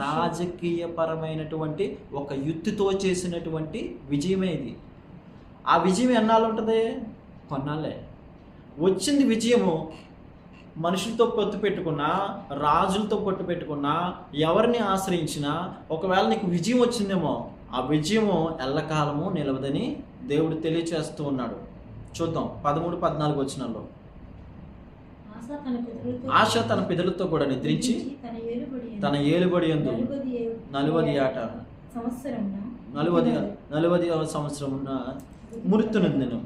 రాజకీయపరమైనటువంటి ఒక యుద్ధితో చేసినటువంటి విజయమే ఇది. ఆ విజయం ఎన్నాళ్ళు ఉంటుంది? కొన్నాళ్ళే వచ్చింది విజయము. మనుషులతో పొత్తు పెట్టుకున్నా, రాజులతో పొత్తు పెట్టుకున్నా, ఎవరిని ఆశ్రయించినా ఒకవేళ నీకు విజయం వచ్చిందేమో ఆ విజయము ఎల్లకాలము నిలవదని దేవుడు తెలియచేస్తూ ఉన్నాడు. చూద్దాం 13-14 వచనాల్లో. ఆశ తన పితరులతో కూడా నిద్రించి తన ఏలుబడి యందు 40 ఏట 40వ సంవత్సరమున మృత్యునందెను.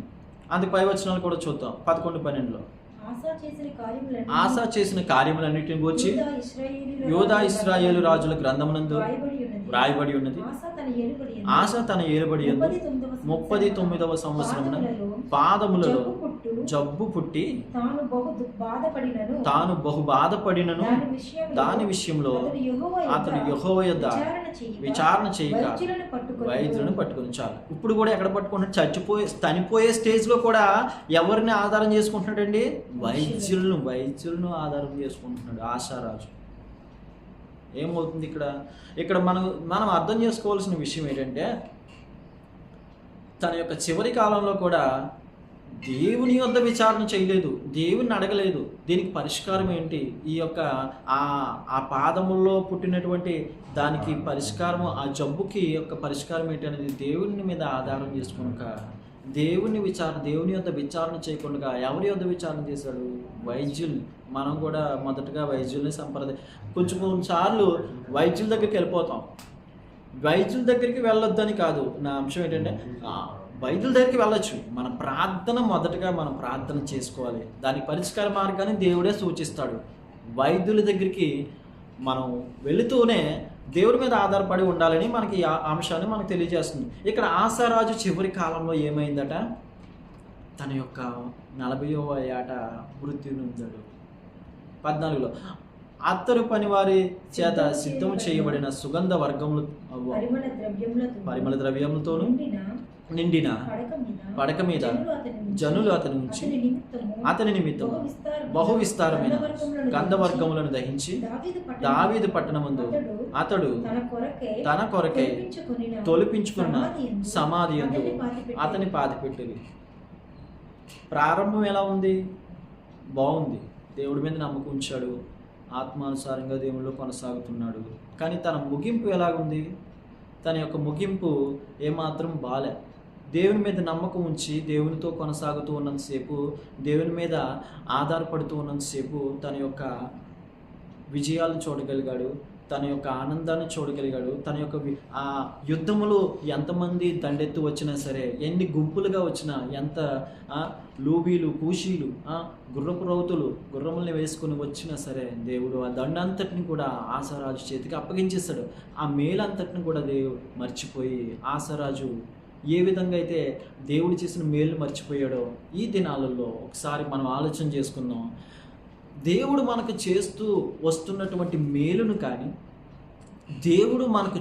అందుకు పై వచనాలు కూడా చూద్దాం 11-12లో. ఆశా చేసిన కార్యములన్నిటిని గురించి యోధా ఇశ్రాయేలు రాజుల గ్రంథమునందు రాయబడి ఉన్నది. ఆశ తన ఏలుబడి యందు 39వ సంవత్సరమున పాదములలో జబ్బు పుట్టి తాను బహు బాధపడినను దాని విషయంలో అతడు యెహోవా యొద్ద విచారణ చేయక వైద్యులను పట్టుకుని. చాలు. ఇప్పుడు కూడా ఎక్కడ పట్టుకుంటున్నాడు? చనిపోయే స్టేజ్లో కూడా ఎవరిని ఆధారం చేసుకుంటున్నాడండి? వైద్యులను ఆధారం చేసుకుంటున్నాడు ఆశారాజు. ఏమవుతుంది ఇక్కడ మనం అర్థం చేసుకోవాల్సిన విషయం ఏంటంటే తన యొక్క చివరి కాలంలో కూడా దేవుని వద్ద విచారణ చేయలేదు, దేవుని అడగలేదు. దీనికి పరిష్కారం ఏంటి? ఈ యొక్క ఆ పాదముల్లో పుట్టినటువంటి దానికి పరిష్కారము, ఆ జబ్బుకి యొక్క పరిష్కారం ఏంటి అనేది దేవుని మీద ఆధారం చేసుకున్నాక దేవుని యొద్ద విచారణ చేయకుండా ఎవరి యొద్ద విచారణ చేశాడు? వైద్యుల్ని. మనం కూడా మొదటగా వైద్యుల్ని కొన్నిసార్లు వైద్యుల దగ్గరికి వెళ్ళిపోతాం. వైద్యుల దగ్గరికి వెళ్ళొద్దని కాదు నా అంశం ఏంటంటే వైద్యుల దగ్గరికి వెళ్ళొచ్చు. మొదటగా మనం ప్రార్థన చేసుకోవాలి. దానికి పరిష్కార మార్గాన్ని దేవుడే సూచిస్తాడు. వైద్యుల దగ్గరికి మనం వెళుతూనే దేవుడి మీద ఆధారపడి ఉండాలని మనకి ఆ అంశాన్ని మనకు తెలియజేస్తుంది. ఇక్కడ ఆశారాజు చివరి కాలంలో ఏమైందట? తన యొక్క 40వ ఏట మృత్యు నొందాడు. 14లో అత్తరు పనివారి చేత సిద్ధం చేయబడిన సుగంధ వర్గములు పరిమళ ద్రవ్యములతోనూ నిండిన పడక మీద జనులు అతని నుంచి అతని నిమిత్తం బహు విస్తారమైన గంధవర్గములను దహించి దావీదు పట్టణమందు అతడు తన కొరకై తొలిపించుకున్న సమాధి యందు అతని పాతిపెట్టిరి. ప్రారంభం ఎలా ఉంది? బాగుంది. దేవుడి మీద నమ్మకం ఉంచాడు, ఆత్మానుసారంగా దేవుళ్ళు కొనసాగుతున్నాడు. కానీ తన ముగింపు ఎలాగుంది? తన యొక్క ముగింపు ఏమాత్రం బాలే. దేవుని మీద నమ్మకం ఉంచి దేవునితో కొనసాగుతూ ఉన్నంతసేపు, దేవుని మీద ఆధారపడుతూ ఉన్నంతసేపు తన యొక్క విజయాలు చూడగలిగాడు, తన యొక్క ఆనందాన్ని చూడగలిగాడు. తన యొక్క ఆ యుద్ధములు ఎంతమంది దండెత్తు వచ్చినా సరే, ఎన్ని గుంపులుగా వచ్చినా, ఎంత లూబీలు కూషీలు గుర్రపు రౌతులు గుర్రముల్ని వేసుకుని వచ్చినా సరే, దేవుడు ఆ దండంతటిని కూడా ఆసారాజు చేతికి అప్పగించేస్తాడు. ఆ మేలంతటిని కూడా దేవుడు మర్చిపోయి, ఆసారాజు ఏ విధంగా అయితే దేవుడు చేసిన మేలు మర్చిపోయాడో ఈ దినాలలో ఒకసారి మనం ఆలోచన చేసుకుందాం. దేవుడు మనకు చేస్తూ వస్తున్నటువంటి మేలును కానీ, దేవుడు మనకు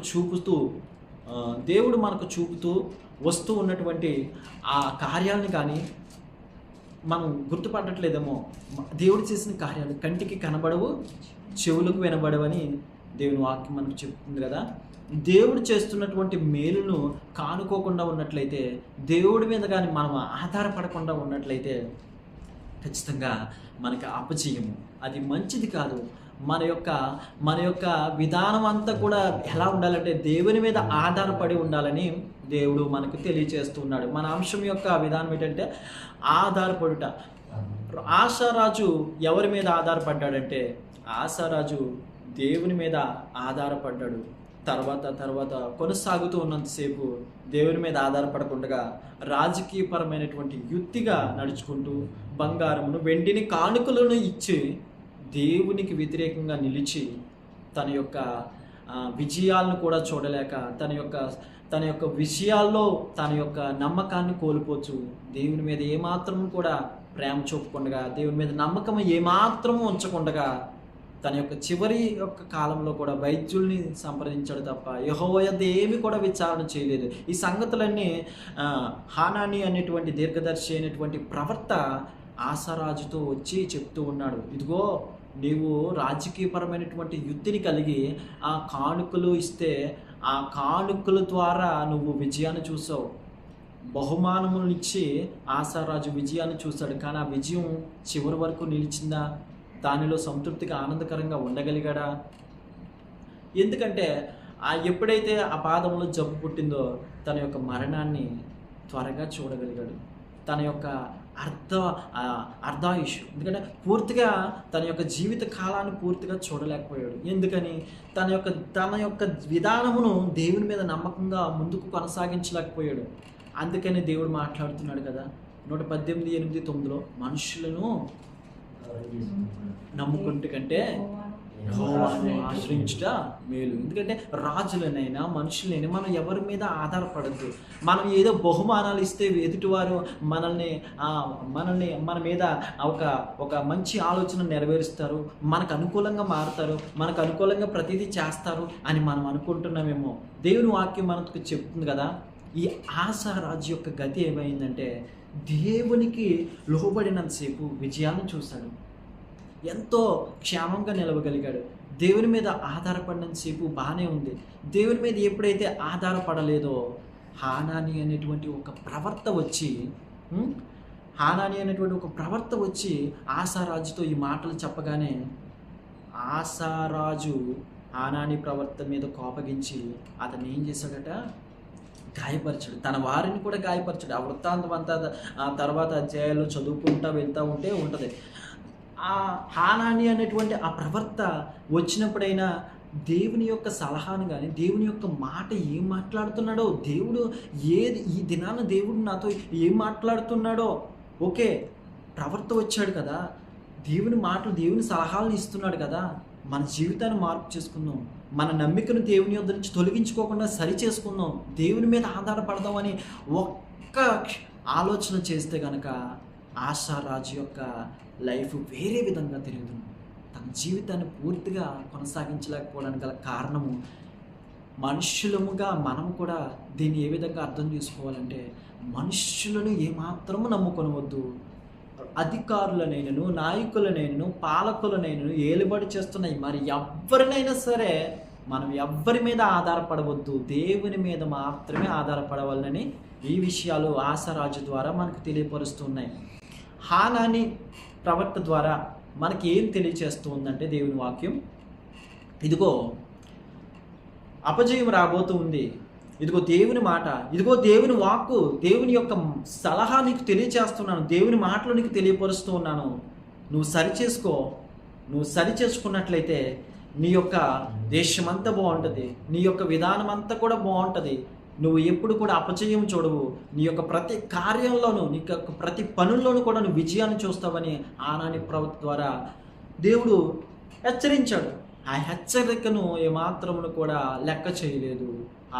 చూపుతూ వస్తూ ఉన్నటువంటి ఆ కార్యాలను కానీ మనం గుర్తుపట్టట్లేదేమో. దేవుడు చేసిన కార్యాలు కంటికి కనబడవు, చెవులకు వినబడవని దేవుని వాక్యం మనకు చెప్తుంది కదా. దేవుడు చేస్తున్నటువంటి మేలును కానుకోకుండా ఉన్నట్లయితే, దేవుడి మీద కానీ మనం ఆధారపడకుండా ఉన్నట్లయితే ఖచ్చితంగా మనకి అపజయము. అది మంచిది కాదు. మన యొక్క విధానం అంతా కూడా ఎలా ఉండాలంటే దేవుని మీద ఆధారపడి ఉండాలని దేవుడు మనకు తెలియచేస్తున్నాడు. మన అంశం యొక్క విధానం ఏంటంటే ఆధారపడుట. ఆసారాజు ఎవరి మీద ఆధారపడ్డాడంటే, ఆసారాజు దేవుని మీద ఆధారపడ్డాడు. తర్వాత కొనసాగుతూ ఉన్నంతసేపు దేవుని మీద ఆధారపడకుండా రాజకీయపరమైనటువంటి యుక్తిగా నడుచుకుంటూ బంగారమును వెండిని కానుకలను ఇచ్చి దేవునికి వ్యతిరేకంగా నిలిచి తన యొక్క విజయాలను కూడా చూడలేక తన యొక్క విషయాల్లో తన యొక్క నమ్మకాన్ని కోల్పోవచ్చు. దేవుని మీద ఏమాత్రం కూడా ప్రేమ చూపకుండా, దేవుని మీద నమ్మకం ఏమాత్రము ఉంచకుండా తన యొక్క చివరి యొక్క కాలంలో కూడా వైద్యుల్ని సంప్రదించాడు తప్ప యెహోవా యొద్ద ఏమీ కూడా విచారణ చేయలేదు. ఈ సంగతులన్నీ హానాని అనేటువంటి దీర్ఘదర్శి అయినటువంటి ప్రవక్త ఆసారాజుతో వచ్చి చెప్తూ ఉన్నాడు. ఇదిగో, నీవు రాజకీయపరమైనటువంటి యుక్తిని కలిగి ఆ కానుకలు ఇస్తే, ఆ కానుకల ద్వారా నువ్వు విజయాన్ని చూసావు. బహుమానములను ఇచ్చి ఆసారాజు విజయాన్ని చూశాడు. కానీ ఆ విజయం చివరి వరకు నిలిచిందా? దానిలో సంతృప్తిగా ఆనందకరంగా ఉండగలిగాడా? ఎందుకంటే ఎప్పుడైతే ఆ పాదంలో జబ్బు పుట్టిందో తన యొక్క మరణాన్ని త్వరగా చూడగలిగాడు. తన యొక్క అర్ధాయుష్, ఎందుకంటే పూర్తిగా తన యొక్క జీవిత కాలాన్ని పూర్తిగా చూడలేకపోయాడు. ఎందుకని? తన యొక్క విధానమును దేవుని మీద నమ్మకంగా ముందుకు కొనసాగించలేకపోయాడు. అందుకని దేవుడు మాట్లాడుతున్నాడు కదా 118:8-9లో, మనుషులను నమ్ముకుంటే కంటే యెహోవాను ఆశ్రయించుట మేలు. ఎందుకంటే రాజులనైనా మనుషులైనా మనం ఎవరి మీద ఆధారపడద్దు. మనం ఏదో బహుమానాలు ఇస్తే ఎదుటివారు మన మీద ఒక మంచి ఆలోచన నెరవేరుస్తారు, మనకు అనుకూలంగా మారుతారు, మనకు అనుకూలంగా ప్రతిదీ చేస్తారు అని మనం అనుకుంటున్నామేమో. దేవుని వాక్యం మనకు చెప్తుంది కదా. ఈ ఆసారాజు యొక్క గతి ఏమైందంటే, దేవునికి లోబడినంతసేపు విజయాన్ని చూశాడు, ఎంతో క్షేమంగా నిలవగలిగాడు. దేవుని మీద ఆధారపడినంతసేపు బాగానే ఉంది. దేవుని మీద ఎప్పుడైతే ఆధారపడలేదో హానాని అనేటువంటి ఒక ప్రవర్త వచ్చి ఆసారాజుతో ఈ మాటలు చెప్పగానే ఆసారాజు హానాని ప్రవర్త మీద కోపగించి అతను ఏం చేశాడట? గాయపరిచాడు. తన వారిని కూడా గాయపరిచాడు. ఆ వృత్తాంతం అంతా ఆ తర్వాత అధ్యాయాల్లో చదువుకుంటూ వెళ్తూ ఉంటుంది. ఆ హానాని అనేటువంటి ఆ ప్రవర్త వచ్చినప్పుడైనా దేవుని యొక్క సలహాను కానీ, దేవుని యొక్క మాట ఏం మాట్లాడుతున్నాడో, దేవుడు ఈ దినాన దేవుడు నాతో ఏం మాట్లాడుతున్నాడో, ఓకే ప్రవర్త వచ్చాడు కదా, దేవుని మాటలు దేవుని సలహాలను ఇస్తున్నాడు కదా, మన జీవితాన్ని మార్పు చేసుకుందాం, మన నమ్మికను దేవుని యొద్ద నుంచి తొలగించుకోకుండా సరి చేసుకుందాం, దేవుని మీద ఆధారపడదామని ఒక్క ఆలోచన చేస్తే కనుక ఆశారాజు యొక్క లైఫ్ వేరే విధంగా తిరుగుతుంది. తన జీవితాన్ని పూర్తిగా కొనసాగించలేకపోవడానికి గల కారణము మనుషులముగా మనం కూడా దీన్ని ఏ విధంగా అర్థం చేసుకోవాలంటే, మనుషులను ఏమాత్రము నమ్ముకొనవద్దు. అధికారులనైనను, నాయకులనైనను, పాలకులనైనను, ఏలుబడి చేస్తున్నాయి మరి ఎవరినైనా సరే మనం ఎవ్వరి మీద ఆధారపడవద్దు, దేవుని మీద మాత్రమే ఆధారపడవాలని ఈ విషయాలు ఆశారాజు ద్వారా మనకు తెలియపరుస్తున్నాయి. హానాని ప్రవక్త ద్వారా మనకి ఏం తెలియచేస్తూ ఉందంటే దేవుని వాక్యం, ఇదిగో అపజయం రాబోతూ ఉంది, ఇదిగో దేవుని మాట, ఇదిగో దేవుని వాక్కు, దేవుని యొక్క సలహా నీకు తెలియచేస్తున్నాను, దేవుని మాటలు నీకు తెలియపరుస్తూ ఉన్నాను. నువ్వు సరిచేసుకో, నువ్వు సరిచేసుకున్నట్లయితే నీ యొక్క దేశమంతా బాగుంటుంది, నీ యొక్క విధానం అంతా కూడా బాగుంటుంది. నువ్వు ఎప్పుడు కూడా అపజయం చూడవు, నీ యొక్క ప్రతి కార్యంలోనూ, నీ యొక్క ప్రతి పనుల్లోనూ కూడా నువ్వు విజయాన్ని చూస్తావని ఆనాని ప్రవక్త ద్వారా దేవుడు హెచ్చరించాడు. ఆ హెచ్చరికను ఏమాత్రమును కూడా లెక్క చేయలేదు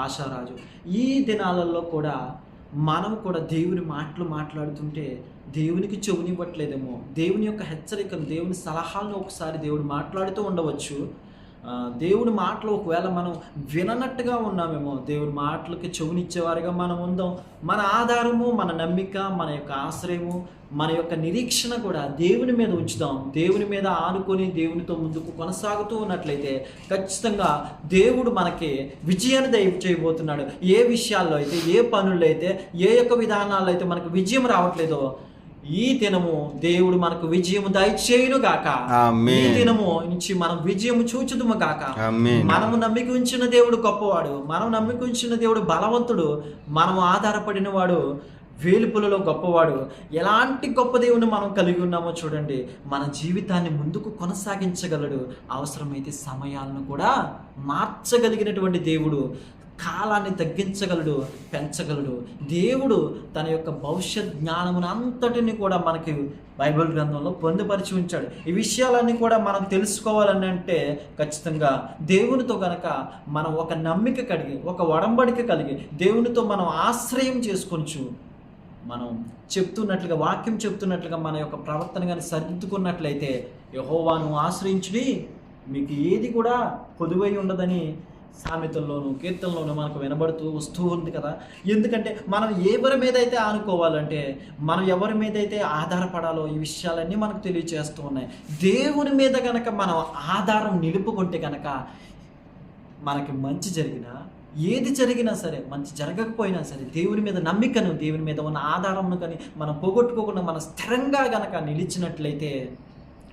ఆశారాజు. ఈ దినాలలో కూడా మనం కూడా దేవుని మాటలు మాట్లాడుతుంటే దేవునికి చెవునివ్వట్లేదేమో, దేవుని యొక్క హెచ్చరికను, దేవుని సలహాలను ఒకసారి దేవుడు మాట్లాడుతూ ఉండవచ్చు. దేవుని మాటలు ఒకవేళ మనం విననట్టుగా ఉన్నామేమో, దేవుని మాటలకి చెవునిచ్చేవారుగా మనం ఉందాం. మన ఆధారము, మన నమ్మిక, మన యొక్క ఆశ్రయము, మన యొక్క నిరీక్షణ కూడా దేవుని మీద ఉంచుదాం. దేవుని మీద ఆనుకొని దేవునితో ముందుకు కొనసాగుతూ ఉన్నట్లయితే ఖచ్చితంగా దేవుడు మనకి విజయాన్ని దయచేయబోతున్నాడు. ఏ విషయాల్లో అయితే, ఏ పనుల్లో అయితే, ఏ యొక్క విధానాల్లో అయితే మనకు విజయం రావట్లేదో ఈ దినము దేవుడు మనకు విజయము దయచేయును గాక. ఈ దినము నుంచి మనం విజయము చూచుదుము గాక. మనము నమ్మిక ఉంచిన దేవుడు గొప్పవాడు, మనం నమ్మిక ఉంచిన దేవుడు బలవంతుడు, మనము ఆధారపడిన వాడు వేలుపులలో గొప్పవాడు. ఎలాంటి గొప్ప దేవుని మనం కలిగి ఉన్నామో చూడండి. మన జీవితాన్ని ముందుకు కొనసాగించగలడు, అవసరమైతే సమయాలను కూడా మార్చగలిగినటువంటి దేవుడు, కాలాన్ని తగ్గించగలడు, పెంచగలడు. దేవుడు తన యొక్క భవిష్యత్ జ్ఞానమును అంతటిని కూడా మనకి బైబిల్ గ్రంథంలో పొందుపరిచి ఉంచాడు. ఈ విషయాలన్నీ కూడా మనం తెలుసుకోవాలని అంటే ఖచ్చితంగా దేవునితో కనుక మనం ఒక నమ్మిక కలిగి, ఒక ఒడంబడిక కలిగి, దేవునితో మనం ఆశ్రయం చేసుకొనచ్చు. మనం చెప్తున్నట్లుగా, వాక్యం చెప్తున్నట్లుగా మన యొక్క ప్రవర్తన కానీ సరిదిద్దుకున్నట్లయితే, యెహోవాను ఆశ్రయించుడి, మీకు ఏది కూడా కొదువై ఉండదని సామెతల్లోనూ కీర్తనలోనూ మనకు వినబడుతూ వస్తూ ఉంది కదా. ఎందుకంటే మనం ఎవరి మీద అయితే ఆనుకోవాలంటే, మనం ఎవరి మీద అయితే ఆధారపడాలో ఈ విషయాలన్నీ మనకు తెలియచేస్తూ ఉన్నాయి. దేవుని మీద కనుక మనం ఆధారం నిలుపుకుంటే కనుక మనకి మంచి జరిగినా, ఏది జరిగినా సరే, మంచి జరగకపోయినా సరే, దేవుని మీద నమ్మికను, దేవుని మీద ఉన్న ఆధారంను కానీ మనం పోగొట్టుకోకుండా మనం స్థిరంగా కనుక నిలిచినట్లయితే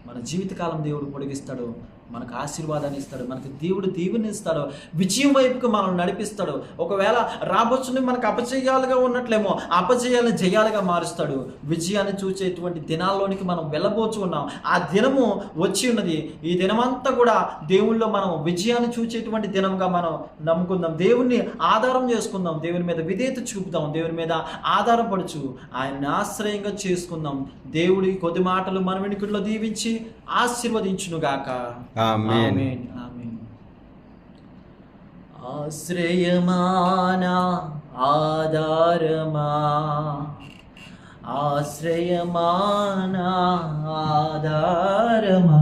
మన జీవితకాలం దేవుడు పొడిగిస్తాడు, మనకు ఆశీర్వాదాన్ని ఇస్తాడు, మనకు దేవుడు దీవెని ఇస్తాడు, విజయం వైపుకు మనం నడిపిస్తాడు. ఒకవేళ రాబోచుని మనకు అపజయాలుగా ఉన్నట్లేమో, అపజయాలను జయాలుగా మారుస్తాడు. విజయాన్ని చూసేటువంటి దినాల్లోనికి మనం వెళ్ళబోచు ఉన్నాం. ఆ దినము వచ్చి ఉన్నది. ఈ దినమంతా కూడా దేవుళ్ళో మనం విజయాన్ని చూసేటువంటి దినంగా మనం నమ్ముకుందాం. దేవుణ్ణి ఆధారం చేసుకుందాం, దేవుని మీద విధేయత చూపుదాం, దేవుని మీద ఆధారపడుచు ఆయన్ని ఆశ్రయంగా చేసుకుందాం. దేవుడి కొద్ది మాటలు మన వెనుకల్లో దీవించి ఆశీర్వదించునుగాక. ఆమేన్. ఆమేన్. ఆశ్రయమానా ఆధారమా, ఆశ్రయమానా ఆధారమా.